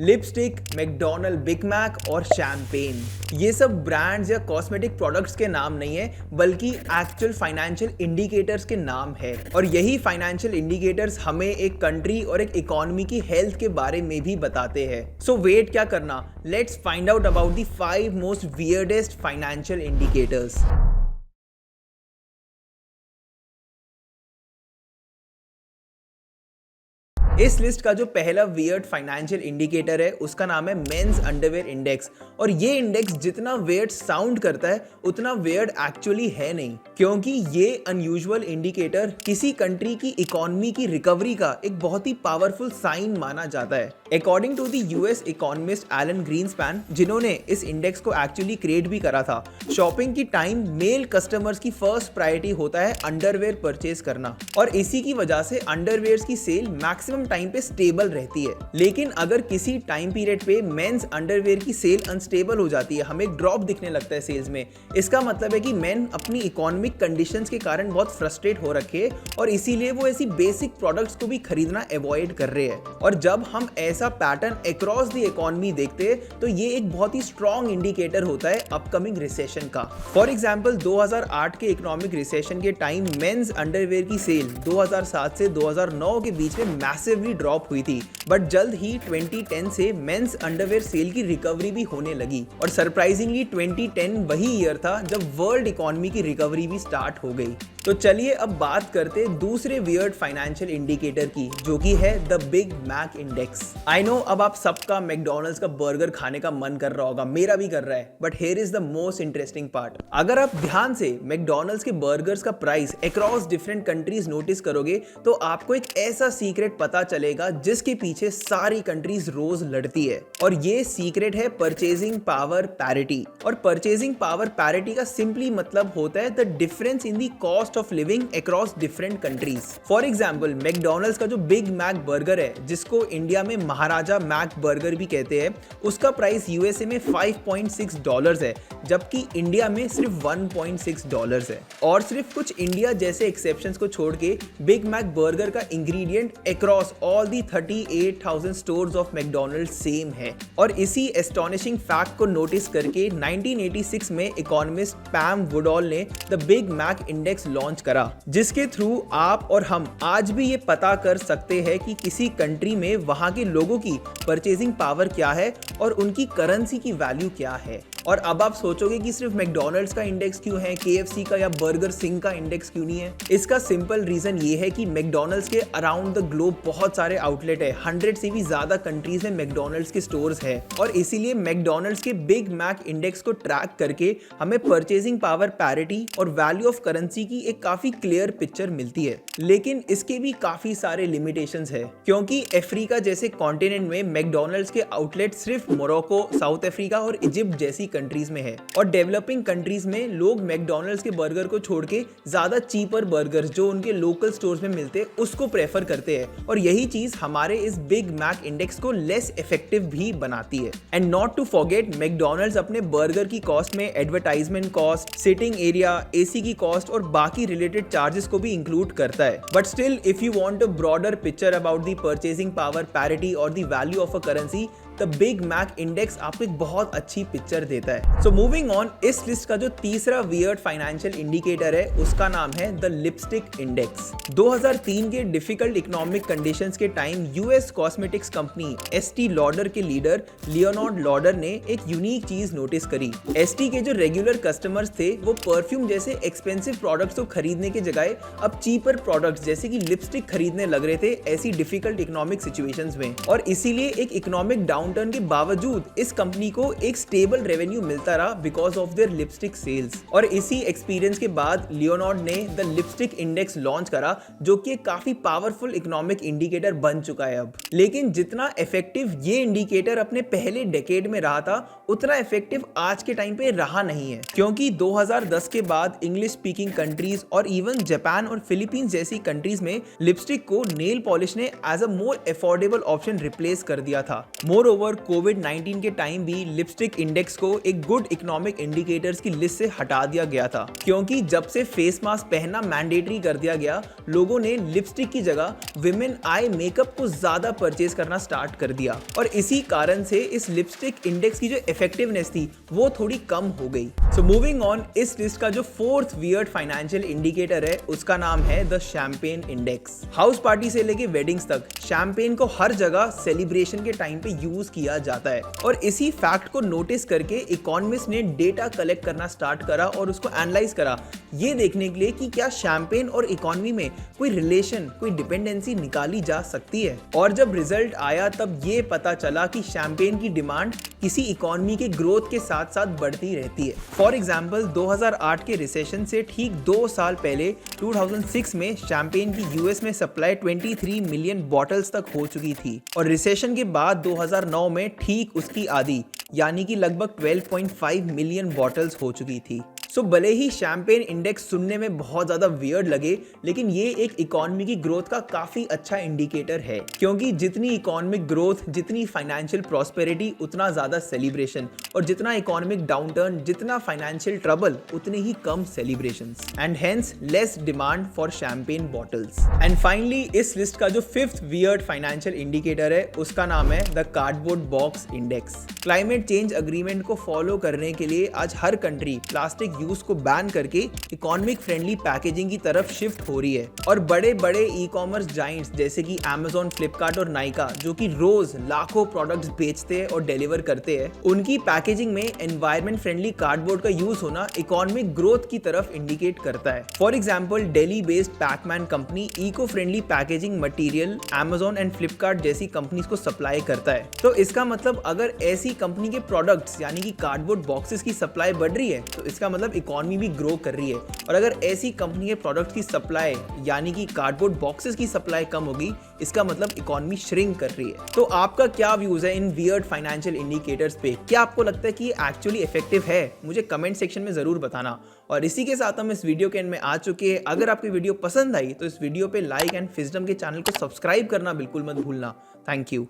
Lipstick, McDonald, big Mac और champagne. ये सब ब्रांड्स या कॉस्मेटिक प्रोडक्ट्स के नाम नहीं है, बल्कि एक्चुअल फाइनेंशियल इंडिकेटर्स के नाम है। और यही फाइनेंशियल इंडिकेटर्स हमें एक कंट्री और एक इकोनॉमी की हेल्थ के बारे में भी बताते हैं। सो वेट क्या करना, let's find out about the 5 most weirdest financial indicators. इस लिस्ट का जो पहला वियर्ड फाइनेंशियल इंडिकेटर है उसका नाम है मेंस अंडरवेयर इंडेक्स। और ये इंडेक्स जितना वियर्ड साउंड करता है उतना वियर्ड एक्चुअली है नहीं, क्योंकि ये अनयूजुअल इंडिकेटर किसी कंट्री की इकोनॉमी की रिकवरी का एक बहुत ही पावरफुल साइन माना जाता है। According to the US economist Alan Greenspan, जिन्होंने इस इंडेक्स को एक्चुअली क्रिएट भी करा था, शॉपिंग की टाइम मेल कस्टमर्स की फर्स्ट प्रायोरिटी होता है अंडरवेयर परचेज करना, और इसी की वजह से अंडरवेयर्स की सेल मैक्सिमम टाइम पे स्टेबल रहती है। लेकिन अगर किसी टाइम पीरियड पे मेंस अंडरवेयर की सेल अनस्टेबल हो जाती है, हमें ड्रॉप दिखने लगता है सेल्स में, इसका मतलब है कि मेन अपनी इकोनॉमिक कंडीशंस के कारण बहुत फ्रस्ट्रेट हो रखे हैं और इसीलिए वो ऐसी बेसिक प्रोडक्ट्स को भी खरीदना अवॉइड कर रहे हैं। और जब हम ऐसा पैटर्न अक्रॉस द इकोनॉमी देखते हैं तो ये एक बहुत ही स्ट्रॉन्ग इंडिकेटर होता है अपकमिंग रिसेशन का। फॉर एग्जांपल 2008 के इकोनॉमिक रिसेशन के टाइम मेंस अंडरवेयर की सेल 2007 से 2009 के बीच में मैसिवली ड्रॉप हुई थी, बट जल्द ही 2010 से मेंस अंडरवेयर सेल की रिकवरी भी होने लगी। और सरप्राइजिंगली 2010 वही ईयर था जब वर्ल्ड इकोनॉमी की रिकवरी भी स्टार्ट हो गई। तो चलिए अब बात करते दूसरे वियर्ड फाइनेंशियल इंडिकेटर की, जो कि है the Big Mac index. I know अब आप सबका मैकडॉनल्ड्स का बर्गर खाने का मन कर रहा होगा, मेरा भी कर रहा है, but here is the most interesting part. अगर आप ध्यान से मैकडॉनल्ड्स के बर्गर्स का price across different countries notice करोगे तो आपको एक ऐसा सीक्रेट पता चलेगा जिसके पीछे सारी कंट्रीज रोज लड़ती है, और ये सीक्रेट है परचेजिंग पावर पैरिटी। और परचेजिंग पावर पैरिटी का सिंपली मतलब होता है the difference in the cost of living across different countries. For example McDonald's का जो बिग मैक बर्गर है, जिसको इंडिया में महाराजा मैक बर्गर भी कहते हैं, उसका प्राइस यूएसए में $5.6 है, जबकि इंडिया में सिर्फ $1.6 है। और सिर्फ कुछ इंडिया जैसे एक्सेप्शंस को छोड़ के बिग मैक बर्गर का ingredient across all the 38,000 stores of McDonald's same है। और इसी एस्टोनिशिंग फैक्ट को नोटिस करके 1986 में इकोनॉमिस्ट पैम वुडॉल ने the Big Mac index launch करा, जिसके थ्रू आप और हम आज भी ये पता कर सकते हैं कि किसी कंट्री में वहां के लोगों की परचेजिंग पावर क्या है और उनकी करेंसी की वैल्यू क्या है। और अब आप सोचोगे कि सिर्फ मैकडॉनल्ड्स का इंडेक्स क्यों है, केएफसी का या बर्गर सिंह का इंडेक्स क्यों नहीं है? इसका सिंपल रीजन ये है कि मैकडॉनल्ड्स के अराउंड द ग्लोब बहुत सारे आउटलेट है, 100 से भी ज्यादा कंट्रीज में मैकडॉनल्ड्स के स्टोर्स है, और इसीलिए मैकडॉनल्ड्स के बिग मैक इंडेक्स को ट्रैक करके हमें परचेजिंग पावर पैरिटी और वैल्यू ऑफ करेंसी की एक काफी क्लियर पिक्चर मिलती है। लेकिन इसके भी काफी सारे लिमिटेशंस है, क्योंकि अफ्रीका जैसे कॉन्टिनेंट में मैकडॉनल्ड्स के आउटलेट सिर्फ मोरक्को, साउथ अफ्रीका और इजिप्ट जैसी कंट्रीज में है, और डेवलपिंग कंट्रीज में लोग मैकडॉनल्ड्स के बर्गर को छोड़ के ज्यादा चीपर बर्गर्स जो उनके लोकल स्टोर्स में मिलते उसको प्रेफर करते हैं, और यही चीज हमारे इस बिग मैक इंडेक्स को लेस इफेक्टिव भी बनाती है। And not to forget, McDonald's अपने बर्गर की कॉस्ट में advertisement cost, sitting area, AC की कॉस्ट और बाकी रिलेटेड चार्जेस को भी इंक्लूड करता है। But still if you want a broader picture about the purchasing power parity और the value of a currency, the Big Mac index आपको एक बहुत अच्छी पिक्चर देता है। सो मूविंग ऑन, इस लिस्ट का जो तीसरा वियर्ड फाइनेंशियल इंडिकेटर है उसका नाम है द लिपस्टिक इंडेक्स। 2003 के डिफिकल्ट इकोनॉमिक कंडीशंस के time US cosmetics company Estee Lauder के लीडर लियोनार्ड लॉडर ने एक यूनिक चीज नोटिस करी। एस्टी के जो रेगुलर कस्टमर्स थे वो परफ्यूम जैसे एक्सपेंसिव प्रोडक्ट्स को खरीदने के जगह अब चीपर प्रोडक्ट्स जैसे कि लिपस्टिक खरीदने लग रहे थे ऐसी डिफिकल्ट इकोनॉमिक सिचुएशंस में, और इसीलिए एक इकोनॉमिक डाउनटर्न के बावजूद इस कंपनी को एक स्टेबल रेवेन्यू मिलता रहा because of their lipstick sales. और इसी एक्सपीरियंस के बाद लियोनार्ड ने द लिपस्टिक इंडेक्स लॉन्च करा, जो कि एक काफी पावरफुल इकोनॉमिक इंडिकेटर बन चुका है अब। लेकिन जितना इफेक्टिव ये इंडिकेटर अपने पहले डेकेड में रहा था, उतना इफेक्टिव आज के टाइम पे रहा नहीं है, क्योंकि 2010 के बाद इंग्लिश स्पीकिंग कंट्रीज और इवन जापान और फिलीपींस जैसी कंट्रीज में लिपस्टिक को नेल पॉलिश ने as a more affordable option replace कर दिया था। मोर ओवर कोविड-19 के टाइम भी लिपस्टिक इंडेक्स को एक गुड इकोनॉमिक इंडिकेटर्स की लिस्ट से हटा दिया गया था, क्योंकि जब से फेस मास्क पहनना मैंडेटरी कर दिया गया, लोगों ने लिपस्टिक की जगह विमेन आई मेकअप को ज्यादा परचेज करना स्टार्ट कर दिया और इसी कारण से इस लिपस्टिक इंडेक्स की जो इफेक्टिवनेस थी वो थोड़ी कम हो गई। सो मूविंग ऑन, इस लिस्ट का जो फोर्थ वियर्ड फाइनेंशियल इंडिकेटर है उसका नाम है the champagne index. House party से लेके वेडिंग्स तक शैंपेन को हर जगह सेलिब्रेशन के टाइम पे यूज किया जाता है और इसी फैक्ट को नोटिस करके इकोनॉमिस्ट ने डेटा कलेक्ट करना स्टार्ट करा और उसको एनालाइज करा, ये देखने के लिए कि क्या शैंपेन और इकोनॉमी में कोई रिलेशन, कोई डिपेंडेंसी निकाली जा सकती है। और जब रिजल्ट आया तब ये पता चला कि शैंपेन की डिमांड किसी इकोनॉमी के ग्रोथ के साथ साथ बढ़ती रहती है। फॉर एग्जाम्पल 2008 के रिसेशन से ठीक 2 साल पहले 2006 में शैंपेन की यूएस में सप्लाई 23 मिलियन बॉटल्स तक हो चुकी थी और रिसेशन के बाद 2009 में ठीक उसकी आधी यानी कि लगभग 12.5 मिलियन बॉटल्स हो चुकी थी। सो भले ही शैंपेन इंडेक्स सुनने में बहुत ज्यादा वियर्ड लगे, लेकिन ये एक इकोनॉमी की ग्रोथ का काफी अच्छा इंडिकेटर है, क्योंकि जितनी इकोनॉमिक ग्रोथ, जितनी फाइनेंशियल प्रॉस्पेरिटी, उतना ज्यादा सेलिब्रेशन, और जितना इकोनॉमिक डाउनटर्न, जितना फाइनेंशियल ट्रबल, उतने ही कम celebrations and hence less demand for champagne bottles. And finally इस लिस्ट का जो फिफ्थ वियर्ड फाइनेंशियल इंडिकेटर है उसका नाम है the cardboard box index. Climate change agreement को फॉलो करने के लिए आज हर कंट्री प्लास्टिक यूज को बैन करके इकोनॉमिक फ्रेंडली पैकेजिंग की तरफ शिफ्ट हो रही है और बड़े बड़े ई कॉमर्स जाइंट्स जैसे कि Amazon, फ्लिपकार्ट और नाइका, जो कि रोज लाखों प्रोडक्ट्स बेचते हैं और डिलीवर करते हैं, उनकी पैकेजिंग में एनवायरमेंट फ्रेंडली कार्डबोर्ड का यूज होना इकोनॉमिक ग्रोथ की तरफ इंडिकेट करता है। For example Delhi based Packman company eco friendly packaging material Amazon and Flipkart जैसी कंपनीज को सप्लाई करता है। तो इसका मतलब अगर ऐसी कंपनी के प्रोडक्ट्स यानी कि कार्डबोर्ड बॉक्सेस की सप्लाई बढ़ रही है तो इसका मतलब इकोनॉमी भी ग्रो कर रही है, और अगर ऐसी कंपनी के प्रोडक्ट की सप्लाई यानी कि कार्डबोर्ड बॉक्सेस की सप्लाई कम होगी, इसका मतलब इकोनॉमी श्रिंक कर रही है। तो आपका क्या व्यूज है इन वियर्ड फाइनेंशियल इंडिकेटर्स पे? क्या आपको लगता है कि ये एक्चुअली इफेक्टिव है? मुझे कमेंट सेक्शन में जरूर बताना। और इसी के साथ हम इस वीडियो के एंड में आ चुके हैं। अगर आपकी वीडियो पसंद आई तो इस वीडियो पे लाइक एंड फिजडम के चैनल को सब्सक्राइब करना बिल्कुल मत भूलना। Thank you.